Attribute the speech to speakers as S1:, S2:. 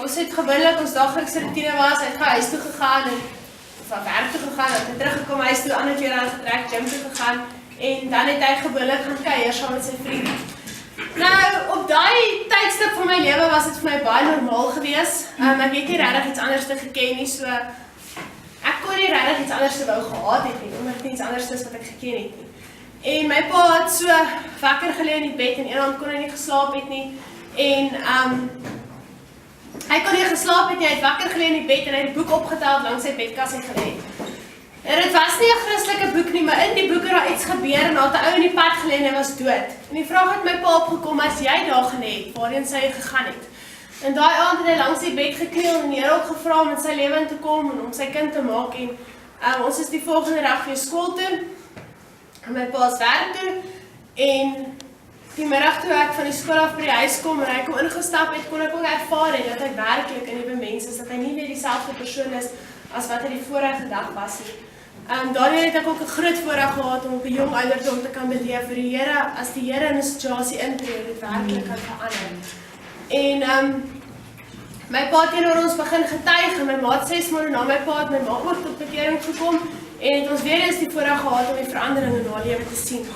S1: ons het gewoonlik ons daglikse routine was, hy het huis toe gegaan en van werk toe gegaan, het hy teruggekom huis toe, ander keer aangetrek, gym toe gegaan en dan het hy gewoonlik gaan kuier saam met sy vriende. Nou, op daai tydstip van my lewe was dit vir my baie normaal gewees. Ek het nie regtig iets anders te geken nie, so ek kon nie regtig iets anders te wou gehad het nie, omdat dit iets anders is wat ek geken het nie. En my pa het so wakker gelê in die bed en eendag kon hy nie geslaap het nie. En hy kon nie geslaap het nie, hy het wakker gelê in die bed en hy het die boek opgetel langs sy bedkas en gelê. En dit was nie 'n Christelike boek nie, maar in die boek het daar iets gebeur en daar het 'n ou in die pad gelê en hy was dood. En die vraag het my pa opgekom, as jy daar gelê het, waarheen sy gegaan het. En daai aand het hy langs die bed gekniel en die Here ook gevra om in sy lewe in te kom en om sy kind te maak. En ons is die volgende dag weer skool toe, en my pa is werk toe, en die middag toe ek van die skool af by die huis kom en hy kom ingestap het, kon ek ook ervaar dat hy werklik 'n nuwe mens is, dat hy nie meer dieselfde persoon is as wat hy die vorige dag was nie. Daardie het ek ook 'n groot voorreg gehad om op 'n jong ouderdom te kan beleef vir die Here, as die Here in 'n situasie intree, dit werklik kan verander. En my pa het teenoor ons begin getuig en my ma het 6 maande na my pa het my ma ook tot bekering gekom en het ons weer eens die voorreg gehad om die verandering in haar lewe te sien.